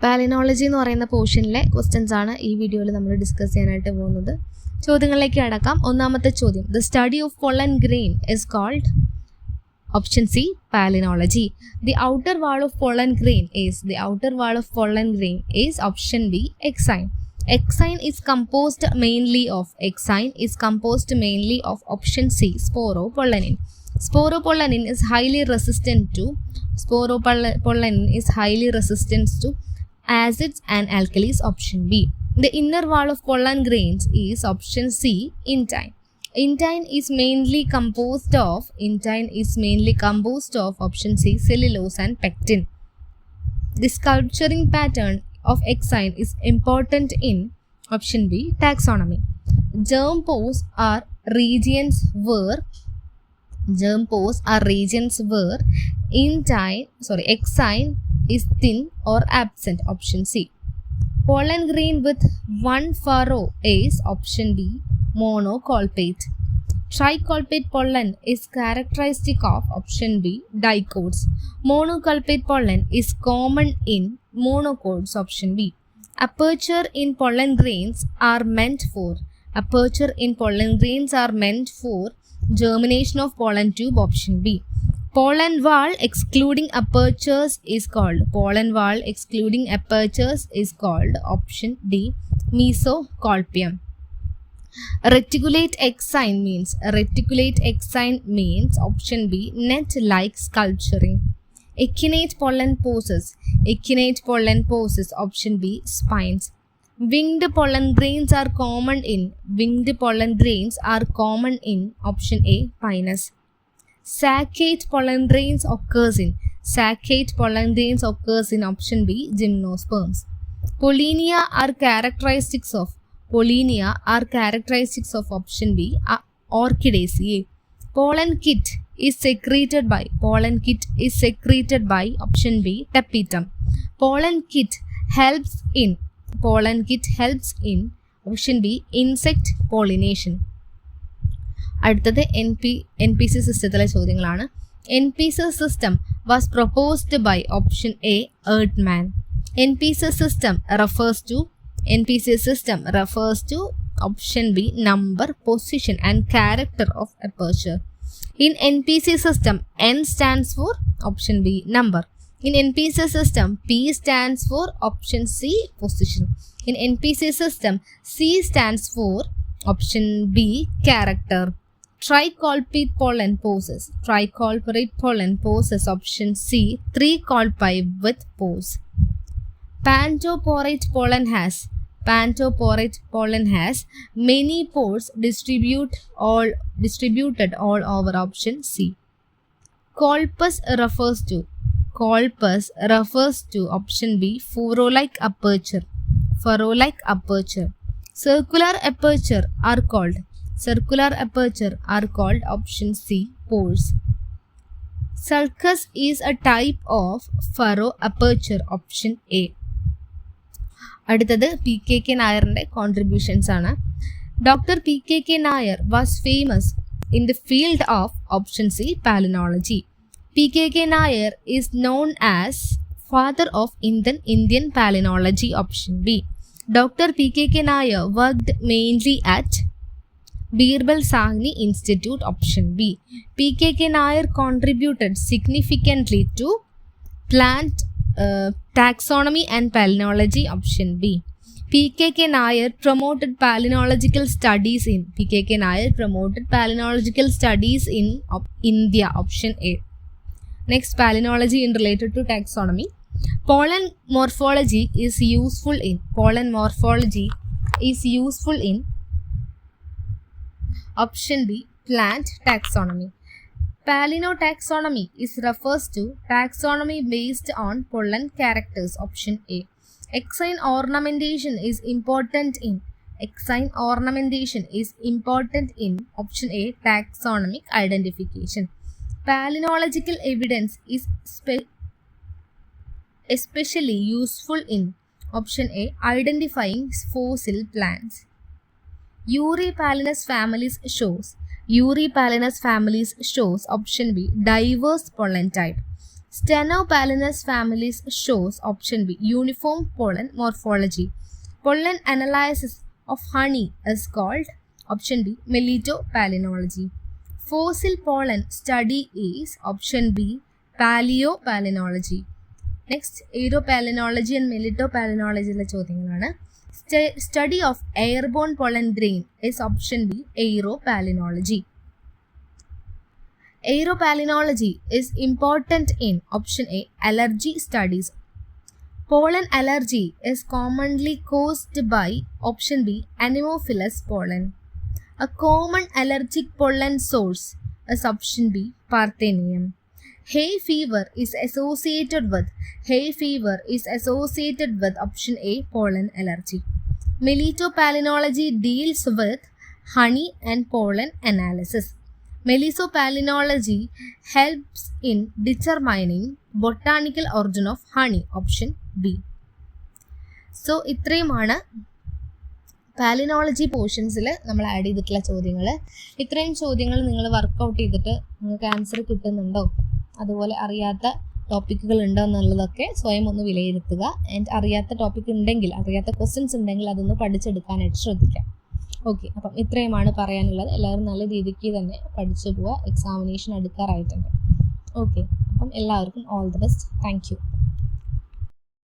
Palynology എന്ന് പറയുന്ന പോർഷനിലെ questions ആണ് ഈ വീഡിയോയിൽ നമ്മൾ ഡിസ്കസ് ചെയ്യാനായിട്ട് പോകുന്നത്. ചോദ്യങ്ങളിലേക്ക് അടക്കാം. ഒന്നാമത്തെ ചോദ്യം, the study of pollen grain is called option C palynology. The outer wall of pollen grain is option B exine. Exine is composed mainly of option C sporopollenin. Sporopollenin is highly resistant to acids and alkalis, option B. The inner wall of pollen grains is option C intine. Intine is mainly composed of option C cellulose and pectin. The sculpturing pattern of exine is important in option B taxonomy. Germ pores are regions where exine is thin or absent, option C. Pollen grain with one furrow is option B monocolpate. Tricolpate pollen is characteristic of option B dicots. Monocolpate pollen is common in monocots, option B. Aperture in pollen grains are meant for germination of pollen tube, option B. Pollen wall excluding apertures is called option D mesocolpium. Reticulate exine means option B net like sculpturing. Echinate pollen poses option B spines. Winged pollen grains are common in option A pinus. Saccate pollen grains occurs in option B gymnosperms. Pollinia are characteristics of option B Orchidaceae. Pollen kit is secreted by option B tapetum. Pollen kit helps in option B insect pollination. അടുത്തത് NPC സിസ്റ്റത്തിലെ ചോദ്യങ്ങളാണ്. NPC system was proposed by option A Erdmann. NPC system refers to option B number, position and character of aperture. In NPC system, N stands for option B number. In NPC system, P stands for option C position. In NPC system, C stands for option B character. Tricolpate pollen poses option C 3 colpi with pose. Pantoporate pollen has many pores distributed all over option C. Colpus refers to option B furrow-like aperture. Circular aperture are called option C pores. Sulcus is a type of furrow aperture, option A. അടുത്തത് PKK നായറിൻ്റെ contributions ആണ്. Doctor PKK Nair was famous in the field of option C palynology. PKK Nair is known as father of Indian palynology, option B. Doctor PKK Nair worked mainly at Birbal Sahni Institute, option B. PKK Nair contributed significantly to plant taxonomy and palynology, option B. PKK Nair promoted palynological studies in India, option A. Next, palynology in related to taxonomy. Pollen morphology is useful in option B plant taxonomy. Palynotaxonomy refers to taxonomy based on pollen characters, option A. Exine ornamentation is important in option A taxonomic identification. Palynological evidence is especially useful in option A identifying fossil plants. Eurypalinus families shows option B diverse pollen type. Stenopalinus families shows option B uniform pollen morphology. Pollen analysis of honey is called option B Melitopalynology. Fossil pollen study is option B Palynology. Next, aeropalynology and melitopalynology ഉള്ള ചോദ്യങ്ങളാണ്. Study of airborne pollen grain is option B aeropalynology. Aeropalynology is important in option A allergy studies. Pollen allergy is commonly caused by option B Anemophilus pollen. A common allergic pollen source is option B Parthenium. Hay fever is associated with option A pollen allergy. Melitopalynology deals with honey and pollen analysis. Melitopalynology helps in determining botanical origin of honey option B. So ഇത്രയുമാണ് palynology പോർഷൻസിൽ നമ്മൾ add ചെയ്തിട്ടുള്ള ചോദ്യങ്ങൾ. ഇത്രയും ചോദ്യങ്ങൾ നിങ്ങൾ workout ചെയ്തിട്ട് നിങ്ങൾക്ക് answer കിട്ടുന്നുണ്ടോ, അതുപോലെ അറിയാത്ത ടോപ്പിക്കുകൾ ഉണ്ടോ എന്നുള്ളതൊക്കെ സ്വയം ഒന്ന് വിലയിരുത്തുക. ആൻഡ് അറിയാത്ത ടോപ്പിക് ഉണ്ടെങ്കിൽ, അറിയാത്ത ക്വസ്റ്റ്യൻസ് ഉണ്ടെങ്കിൽ അതൊന്ന് പഠിച്ചെടുക്കാനായിട്ട് ശ്രദ്ധിക്കാം. ഓക്കെ, അപ്പം ഇത്രയുമാണ് പറയാനുള്ളത്. എല്ലാവരും നല്ല രീതിക്ക് തന്നെ പഠിച്ചു പോവുക. എക്സാമിനേഷൻ അടുക്കാറായിട്ടുണ്ട്. ഓക്കെ, അപ്പം എല്ലാവർക്കും all the best. Thank you.